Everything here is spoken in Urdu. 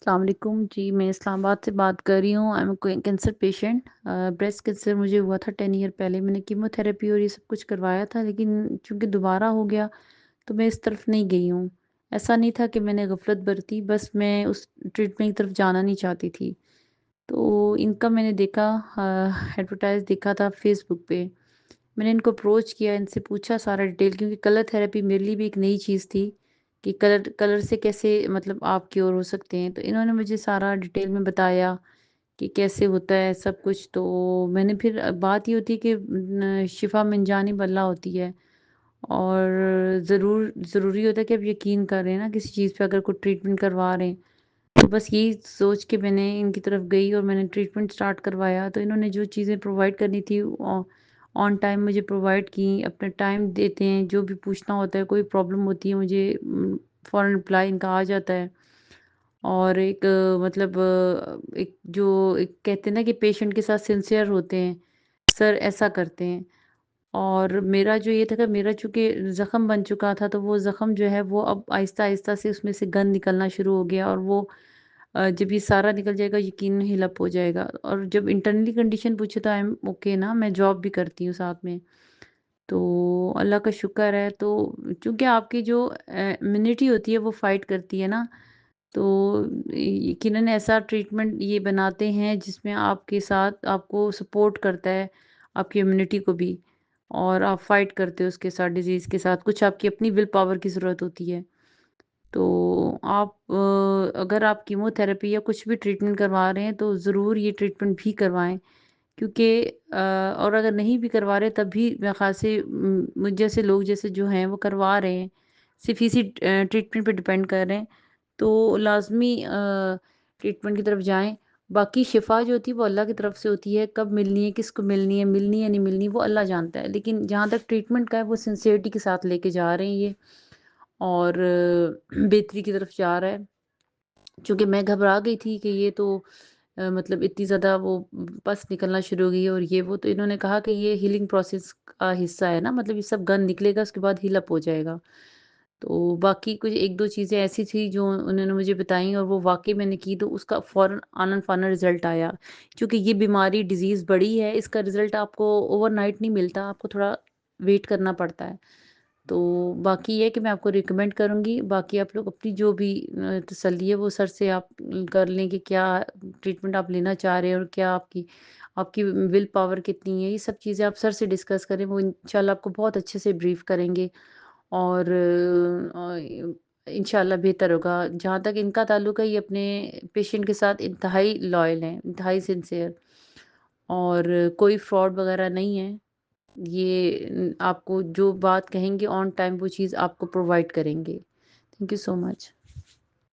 السلام علیکم جی، میں اسلام آباد سے بات کر رہی ہوں۔ I am cancer patient. Breast cancer مجھے ہوا تھا 10 ایئر پہلے۔ میں نے کیمو تھراپی اور یہ سب کچھ کروایا تھا، لیکن چونکہ دوبارہ ہو گیا تو میں اس طرف نہیں گئی ہوں۔ ایسا نہیں تھا کہ میں نے غفلت برتی، بس میں اس ٹریٹمنٹ کی طرف جانا نہیں چاہتی تھی۔ تو ان کا میں نے دیکھا، ایڈورٹائز دیکھا تھا فیس بک پہ۔ میں نے ان کو اپروچ کیا، ان سے پوچھا سارا ڈیٹیل، کیونکہ کلر تھراپی میرے لیے بھی ایک نئی چیز تھی کہ کلر سے کیسے مطلب آپ کیور ہو سکتے ہیں۔ تو انہوں نے مجھے سارا ڈیٹیل میں بتایا کہ کیسے ہوتا ہے سب کچھ۔ تو میں نے پھر بات یہ ہوتی ہے کہ شفا من جانب اللہ ہوتی ہے، اور ضروری ہوتا ہے کہ آپ یقین کر رہے ہیں نا کسی چیز پہ، اگر کوئی ٹریٹمنٹ کروا رہے ہیں۔ تو بس یہی سوچ کے میں نے ان کی طرف گئی اور میں نے ٹریٹمنٹ سٹارٹ کروایا۔ تو انہوں نے جو چیزیں پرووائڈ کرنی تھی آن ٹائم مجھے پرووائڈ کی۔ اپنا ٹائم دیتے ہیں، جو بھی پوچھنا ہوتا ہے، کوئی پرابلم ہوتی ہے مجھے فوراً رپلائی ان کا آ جاتا ہے۔ اور ایک مطلب ایک جو ایک کہتے ہیں نا کہ پیشنٹ کے ساتھ سنسیئر ہوتے ہیں، سر ایسا کرتے ہیں۔ اور میرا جو یہ تھا کہ میرا چونکہ زخم بن چکا تھا، تو وہ زخم جو ہے وہ اب آہستہ آہستہ سے اس میں سے گند نکلنا شروع ہو گیا، اور وہ جب یہ سارا نکل جائے گا یقیناً ہیل اپ ہو جائے گا۔ اور جب انٹرنلی کنڈیشن پوچھے تو آئی ایم اوکے نا، میں جاب بھی کرتی ہوں ساتھ میں۔ تو اللہ کا شکر ہے۔ تو چونکہ آپ کی جو امیونٹی ہوتی ہے وہ فائٹ کرتی ہے نا، تو یقیناً ایسا ٹریٹمنٹ یہ بناتے ہیں جس میں آپ کے ساتھ آپ کو سپورٹ کرتا ہے، آپ کی امیونٹی کو بھی، اور آپ فائٹ کرتے ہو اس کے ساتھ، ڈیزیز کے ساتھ۔ کچھ آپ کی اپنی ول پاور کی ضرورت ہوتی ہے۔ تو آپ اگر آپ کیمو تھراپی یا کچھ بھی ٹریٹمنٹ کروا رہے ہیں تو ضرور یہ ٹریٹمنٹ بھی کروائیں، کیونکہ اور اگر نہیں بھی کروا رہے تب بھی میرے خیال سے مجھ جیسے لوگ جیسے جو ہیں وہ کروا رہے ہیں، صرف اسی ٹریٹمنٹ پہ ڈپینڈ کر رہے ہیں، تو لازمی ٹریٹمنٹ کی طرف جائیں۔ باقی شفا جو ہوتی ہے وہ اللہ کی طرف سے ہوتی ہے، کب ملنی ہے، کس کو ملنی ہے، ملنی ہے نہیں ملنی، وہ اللہ جانتا ہے۔ لیکن جہاں تک ٹریٹمنٹ کا ہے وہ سنسیئرٹی کے ساتھ لے کے جا رہے ہیں یہ، اور بہتری کی طرف جا رہا ہے۔ چونکہ میں گھبرا گئی تھی کہ یہ تو مطلب اتنی زیادہ وہ پس نکلنا شروع ہو گئی ہے اور یہ وہ، تو انہوں نے کہا کہ یہ ہیلنگ پروسیس کا حصہ ہے نا، مطلب یہ سب گند نکلے گا اس کے بعد ہیل اپ ہو جائے گا۔ تو باقی کچھ ایک دو چیزیں ایسی تھی جو انہوں نے مجھے بتائیں، اور وہ واقعی میں نے کی، تو اس کا فوراً آنن فانا رزلٹ آیا۔ کیونکہ یہ بیماری ڈیزیز بڑی ہے، اس کا رزلٹ آپ کو اوور نائٹ نہیں ملتا، آپ کو تھوڑا ویٹ کرنا پڑتا ہے۔ تو باقی یہ ہے کہ میں آپ کو ریکمینڈ کروں گی، باقی آپ لوگ اپنی جو بھی تسلی ہے وہ سر سے آپ کر لیں کہ کیا ٹریٹمنٹ آپ لینا چاہ رہے ہیں، اور کیا آپ کی ول پاور کتنی ہے، یہ سب چیزیں آپ سر سے ڈسکس کریں، وہ انشاءاللہ آپ کو بہت اچھے سے بریف کریں گے، اور انشاءاللہ بہتر ہوگا۔ جہاں تک ان کا تعلق ہے، یہ اپنے پیشنٹ کے ساتھ انتہائی لائل ہیں، انتہائی سنسیئر، اور کوئی فراڈ وغیرہ نہیں ہے۔ یہ آپ کو جو بات کہیں گے آن ٹائم وہ چیز آپ کو پرووائڈ کریں گے۔ Thank you so much.